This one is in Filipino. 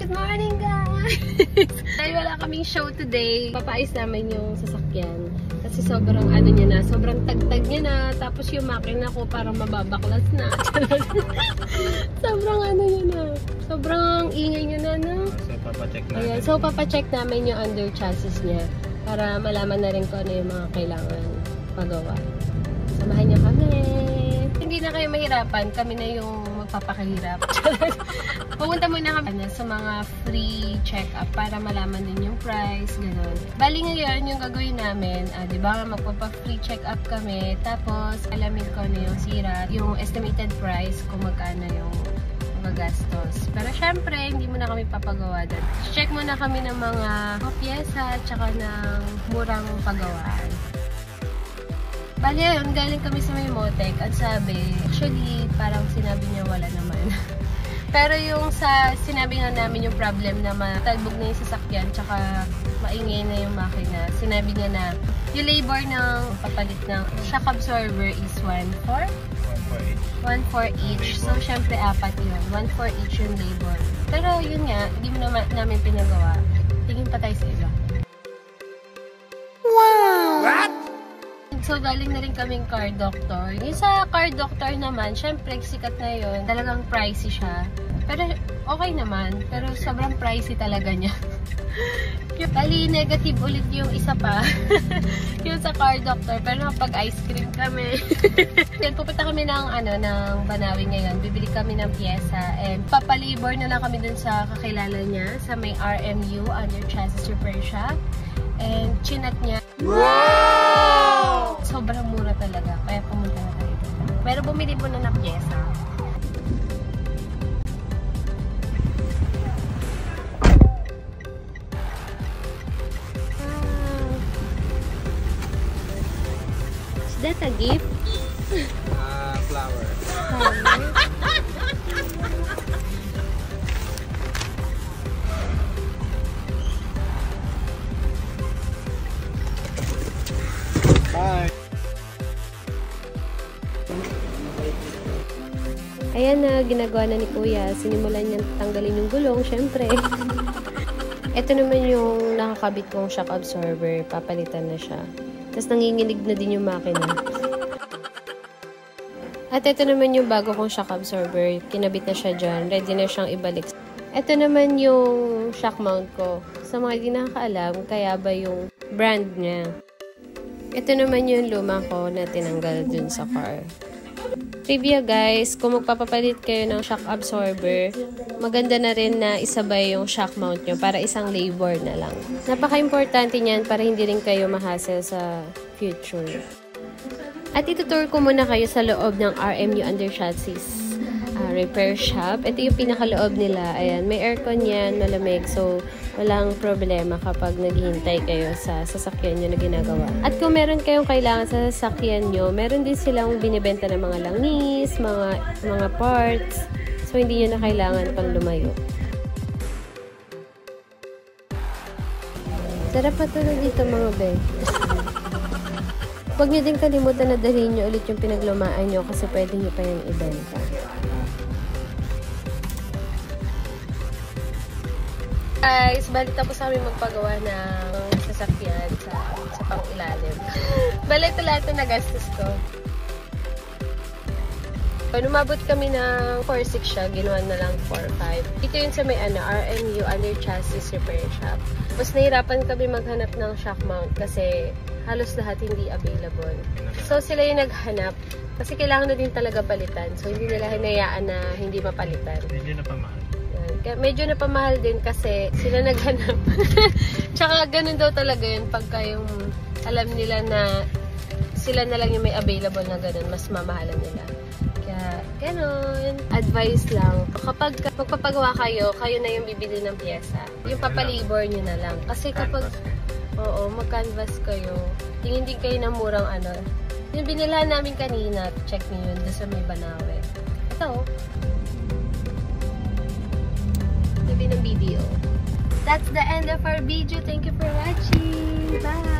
Good morning, guys! Dahil wala kaming show today, papaayos namin yung sasakyan. Kasi sobrang ano niya na, sobrang tagtag niya na. Tapos yung makina ko parang mababaklas na. Sobrang ano niya na. Sobrang ingay niya na, no? So, papacheck natin. Ayan, so papacheck namin yung under chassis niya. Para malaman na rin kung ano yung mga kailangan pagawa. Samahan niyo kami. Hindi na kayo mahirapan, kami na yung magpapakahirap. Pupunta muna kami sa mga free check-up para malaman din yung price, gano'n. Bali ngayon, yung gagawin namin, di ba, magpapa-free check-up kami, tapos alamin ko ano yung sira, yung estimated price, kung magkano yung magastos. Pero syempre, hindi muna kami papagawa doon. Check muna kami ng mga pyesa, tsaka ng murang pagawaan. Bali yun, galing kami sa may Motec at sabi, actually, parang sinabi niya wala naman. Pero yung sa sinabi nga namin yung problem na matalbog na yung sasakyan tsaka maingay na yung makina, sinabi niya na yung labor ng papalit ng shock absorber is 1/4? 1/4 each. So, syempre, 4 yun. 1/4 each yung labor. Pero yun nga, hindi mo namin pinagawa. Tingin pa tayo sa iba. Wow! What? So, galing na rin kaming car doctor. Yung sa car doctor naman, syempre, sikat na yun. Talagang pricey siya. Pero, okay naman. Pero, sobrang pricey talaga niya. Bali, negative ulit yung isa pa. Yung sa car doctor. Pero, pag-ice cream kami. Then, pupunta kami ng Banawi ngayon. Bibili kami ng pyesa. And, papalibor na lang kami dun sa kakilala niya. Sa may RMU, under chassis repair shop. And, chinat niya. Wow! Sobrang mura talaga. Kaya pumunta na tayo. Pero bumili po na ng pyesa. Is that a gift? Flower. Bye! Ayan na, ginagawa na ni Kuya. Sinimulan niya tanggalin yung gulong, syempre. Ito naman yung nakakabit kong shock absorber. Papalitan na siya. Tapos nanginginig na din yung makina. At ito naman yung bago kong shock absorber. Kinabit na siya dyan. Ready na siyang ibalik. Ito naman yung shock mount ko. Sa mga hindi nakakaalam, kaya ba yung brand niya. Ito naman yung luma ko na tinanggal dun sa car. Trivia guys, kung magpapapalit kayo ng shock absorber, maganda na rin na isabay yung shock mount nyo para isang labor na lang. Napaka-importante niyan para hindi rin kayo ma-hassle sa future. At itutour ko muna kayo sa loob ng RMU under chassis repair shop. Ito yung pinakaloob nila. Ayan, may aircon yan, malamig. So, walang problema kapag naghihintay kayo sa sasakyan nyo na ginagawa. At kung meron kayong kailangan sa sasakyan nyo, meron din silang binibenta ng mga langis, mga parts. So, hindi nyo na kailangan pang lumayo. Sarap pa tulad dito mga be. Huwag nyo din kalimutan na dalhin nyo ulit yung pinaglumaan nyo kasi pwede nyo pa yung ibenta. Guys, bali tapos kami magpagawa ng sasakyan sa pang-ilalim. Bali ito lahat na nagastos ko. Umabot kami ng 4.6 siya, ginawa na lang 4.5. Ito yun sa may RMU under chassis repair shop. Mas nahirapan kami maghanap ng shock mount kasi halos lahat hindi available. So sila yung naghanap kasi kailangan na din talaga palitan. So hindi nila hinayaan na hindi mapalitan. Medyo napamahal. Medyo napamahal din kasi sila naghanap. Tsaka ganun daw talaga yun pagka yung alam nila na sila na lang yung may available na ganun, mas mamahalan nila. Kaya ganun. Advice lang. Kapag magpapagawa kayo, kayo na yung bibili ng pyesa. Yung papalibor nyo na lang. Kasi kapag mag-canvas kayo, tingin din kayo ng murang yung binilahan namin kanina, check nyo yun, doon sa may Banawe. Ito, ng video. That's the end of our video. Thank you for watching. Bye!